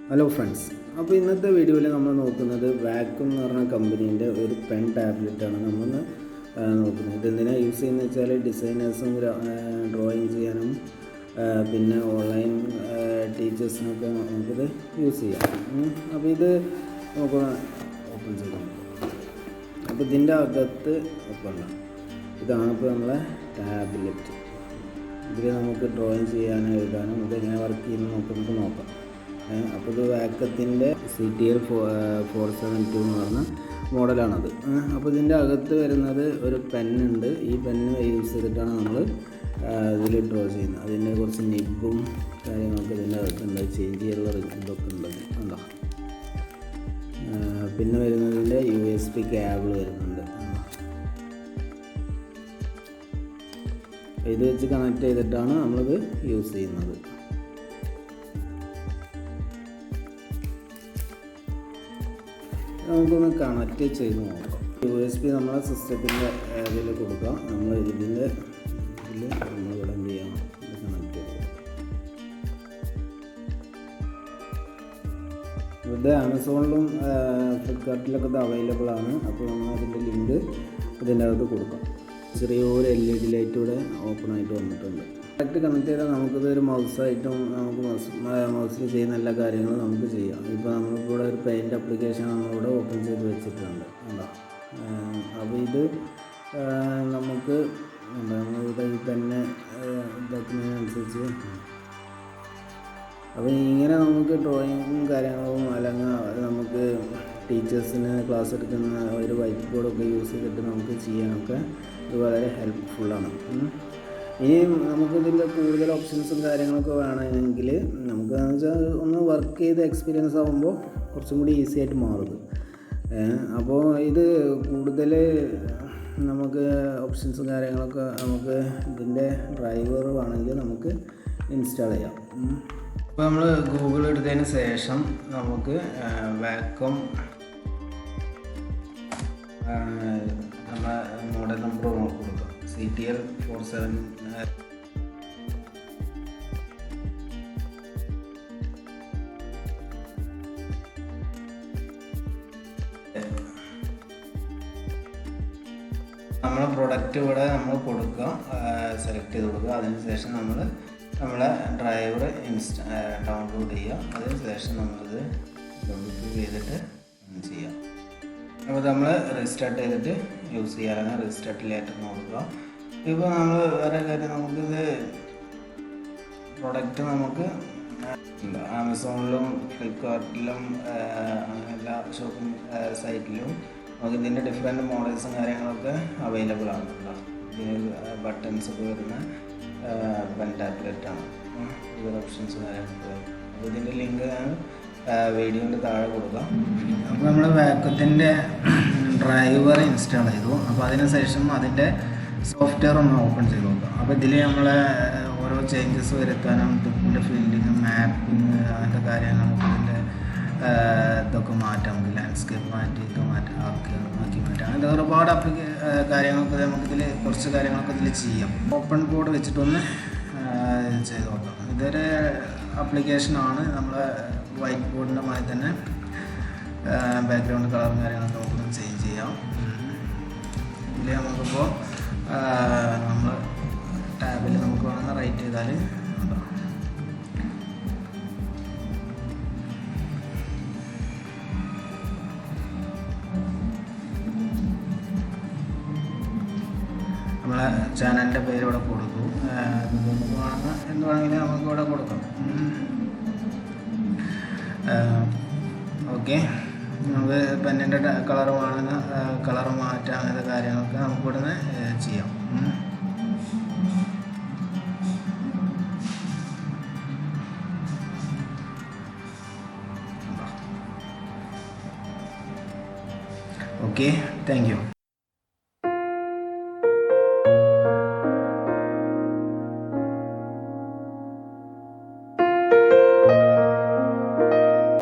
Hello friends. അപ്പോൾ ഇന്നത്തെ വീഡിയോയിൽ നമ്മൾ നോക്കുന്നത് വാക്വം എന്ന് പറഞ്ഞ കമ്പനീൻ്റെ ഒരു പെൻ ടാബ്ലറ്റ് ആണ് നമ്മൾ നോക്കുന്നത്. ഇതെന്തിനാണ് യൂസ് ചെയ്യുന്നത് വെച്ചാൽ ഡിസൈനേഴ്സും ഡ്രോയിങ് ചെയ്യാനും പിന്നെ ഓൺലൈൻ ടീച്ചേഴ്സിനൊക്കെ നമുക്കിത് യൂസ് ചെയ്യാം. അപ്പോൾ ഇത് നമുക്ക് ഓപ്പൺ ചെയ്യാം. അപ്പോൾ ഇതിൻ്റെ അകത്ത് ഓപ്പൺ ഇതാണ് ഇപ്പോൾ നമ്മളെ ടാബ്ലറ്റ്. ഇതിൽ നമുക്ക് ഡ്രോയിങ് ചെയ്യാനും എഴുതാനും ഇതെങ്ങനെ വർക്ക് ചെയ്യുന്നത് നമുക്ക് നോക്കാം. അപ്പോൾ ഇത് വാക്കത്തിൻ്റെ CTL 472 എന്ന് പറഞ്ഞ മോഡലാണത്. അപ്പോൾ ഇതിൻ്റെ അകത്ത് വരുന്നത് ഒരു പെന്നുണ്ട്. ഈ പെന്ന് യൂസ് ചെയ്തിട്ടാണ് നമ്മൾ ഇതിൽ ഡ്രോ ചെയ്യുന്നത്. അതിൻ്റെ കുറച്ച് നിബും കാര്യങ്ങളൊക്കെ ഇതിൻ്റെ അകത്തുണ്ട്. ചേഞ്ച് ചെയ്യാനുള്ള ഇതൊക്കെ ഉള്ളത് ഉണ്ടോ. പിന്നെ വരുന്നതിൻ്റെ USB കേബിൾ വരുന്നുണ്ട്. ഇത് വെച്ച് കണക്ട് ചെയ്തിട്ടാണ് നമ്മളിത് യൂസ് ചെയ്യുന്നത്. നമുക്കൊന്ന് കണക്റ്റ് ചെയ്ത് നോക്കാം. USB നമ്മളെ സിസ്റ്റത്തിൻ്റെ ഇതിൽ കൊടുക്കാം. നമ്മൾ ഇതിൻ്റെ ഇതിൽ നമ്മളിവിടെ എന്ത് ചെയ്യാം, ഇത് കണക്ട് ചെയ്ത് കൊടുക്കാം. ഇത് ആമസോണിലും ഫ്ലിപ്കാർട്ടിലൊക്കെ ഇത് അവൈലബിൾ ആണ്. അപ്പോൾ നമ്മൾ അതിൻ്റെ ലിങ്ക് ഇതിൻ്റെ അകത്ത് കൊടുക്കാം. ചെറിയൊരു LED ലൈറ്റൂടെ ഓപ്പൺ ആയിട്ട് വന്നിട്ടുണ്ട്. ഡയറക്റ്റ് കണക്ട് ചെയ്താൽ നമുക്കിത് ഒരു മൗസായിട്ടും നമുക്ക് മൗസിൽ ചെയ്യുന്ന എല്ലാ കാര്യങ്ങളും നമുക്ക് ചെയ്യാം. ഇപ്പോൾ നമ്മളിവിടെ ഒരു പെയിൻറ്റ് ആപ്ലിക്കേഷൻ നമ്മളിവിടെ ഓപ്പൺ ചെയ്ത് വെച്ചിട്ടുണ്ട്. അപ്പോൾ ഇത് നമുക്ക് നമ്മളിവിടെ ഈ പെന്നെ ഇതാക്കുന്നതിനനുസരിച്ച് അപ്പോൾ ഇങ്ങനെ നമുക്ക് ഡ്രോയിങ്ങും കാര്യങ്ങളും അല്ലെങ്കിൽ നമുക്ക് ടീച്ചേഴ്സിന് ക്ലാസ് എടുക്കുന്ന ഒരു വൈറ്റ് ബോർഡൊക്കെ യൂസ് ചെയ്തിട്ട് നമുക്ക് ചെയ്യാനൊക്കെ ഇത് വളരെ ഹെൽപ്ഫുള്ളാണ്. ഇനി നമുക്കിതിൻ്റെ കൂടുതൽ ഓപ്ഷൻസും കാര്യങ്ങളൊക്കെ വേണമെങ്കിൽ നമുക്ക് എന്ന് വെച്ചാൽ ഒന്ന് വർക്ക് ചെയ്ത് എക്സ്പീരിയൻസ് ആകുമ്പോൾ കുറച്ചും കൂടി ഈസി ആയിട്ട് മാറും. അപ്പോൾ ഇത് കൂടുതൽ നമുക്ക് ഓപ്ഷൻസും കാര്യങ്ങളൊക്കെ നമുക്ക് ഇതിൻ്റെ ഡ്രൈവർ വേണമെങ്കിൽ നമുക്ക് ഇൻസ്റ്റാൾ ചെയ്യാം. അപ്പോൾ നമ്മൾ ഗൂഗിൾ എടുത്തതിന് ശേഷം നമുക്ക് വാക്വം നമ്മളെ മോഡൽ നമ്പർ കൊടുക്കാം. CTL 47 നമ്മളെ പ്രൊഡക്റ്റ് ഇവിടെ നമ്മൾ കൊടുക്കുക, സെലക്ട് ചെയ്ത് കൊടുക്കുക. അതിനുശേഷം നമ്മളെ ഡ്രൈവർ ഡൗൺലോഡ് ചെയ്യുക. അതിനുശേഷം നമ്മളിത് ഡൗൺലോഡ് ചെയ്തിട്ട് ചെയ്യാം. അപ്പോൾ നമ്മൾ റീസ്റ്റാർട്ട് ചെയ്തിട്ട് യൂസ് ചെയ്യാനാണ് റീസ്റ്റാർട്ട് ലേറ്റർ നോക്കുക. ഇപ്പോൾ നമ്മൾ വേറെ കാര്യം, നമുക്കിത് പ്രൊഡക്റ്റ് നമുക്ക് ആമസോണിലും ഫ്ലിപ്കാർട്ടിലും എല്ലാ ഷോപ്പിംഗ് സൈറ്റിലും നമുക്ക് ഇതിൻ്റെ ഡിഫറെൻറ്റ് മോഡൽസും കാര്യങ്ങളൊക്കെ അവൈലബിൾ ആണ്. ഇതിന് ബട്ടൺസൊക്കെ വരുന്ന പെൻ ടാബ്ലറ്റ് ആണ്. ഇതൊരു ഓപ്ഷൻസും കാര്യങ്ങളൊക്കെ. അപ്പോൾ ഇതിൻ്റെ ലിങ്ക് ഞാൻ വീഡിയോൻ്റെ താഴെ കൊടുക്കാം. അപ്പോൾ നമ്മൾ വാക്വത്തിൻ്റെ ഡ്രൈവർ ഇൻസ്റ്റാൾ ചെയ്തു. അപ്പോൾ അതിനുശേഷം അതിൻ്റെ സോഫ്റ്റ്വെയർ ഒന്ന് ഓപ്പൺ ചെയ്ത് നോക്കാം. അപ്പോൾ ഇതിൽ നമ്മളെ ഓരോ ചേഞ്ചസ് വരുത്താനും ഇതിൻ്റെ ഫീൽഡിങ് മാപ്പിങ് അങ്ങനത്തെ കാര്യങ്ങൾ ഇതിൻ്റെ ഇതൊക്കെ മാറ്റാം. നമുക്ക് ലാൻഡ്സ്കേപ്പ് മാറ്റി ഇത് ആക്കി മാറ്റാം. അങ്ങനത്തെ ഒരുപാട് കാര്യങ്ങളൊക്കെ നമുക്കിതിൽ കുറച്ച് കാര്യങ്ങളൊക്കെ ഇതിൽ ചെയ്യാം. ഓപ്പൺ ബോർഡ് വെച്ചിട്ടൊന്ന് ചെയ്ത് നോക്കാം. ഇതൊരു ആപ്ലിക്കേഷനാണ്. നമ്മളെ വൈറ്റ് ബോർഡിൻ്റെ മാതിരി തന്നെ ബാക്ക്ഗ്രൗണ്ട് കളറും കാര്യങ്ങളൊക്കെ നമുക്ക് ചേഞ്ച് ചെയ്യാം. ഇതിൽ നമുക്കിപ്പോൾ നമ്മൾ ടാബിൽ നമുക്ക് വേണമെന്ന് റൈറ്റ് ചെയ്താൽ നമ്മളെ ചാനലിൻ്റെ പേര് ഇവിടെ കൊടുക്കും. നമുക്ക് വേണമെന്ന് എന്ത് വേണമെങ്കിലും നമുക്ക് ഇവിടെ കൊടുക്കാം. ഓക്കെ, നമുക്ക് പെന്നിൻ്റെ കളർ വേണമെന്ന് കളർ മാറ്റാം. അങ്ങനത്തെ കാര്യങ്ങളൊക്കെ നമുക്ക് ഇവിടെ നിന്ന് ചെയ്യാം. Okay, thank you.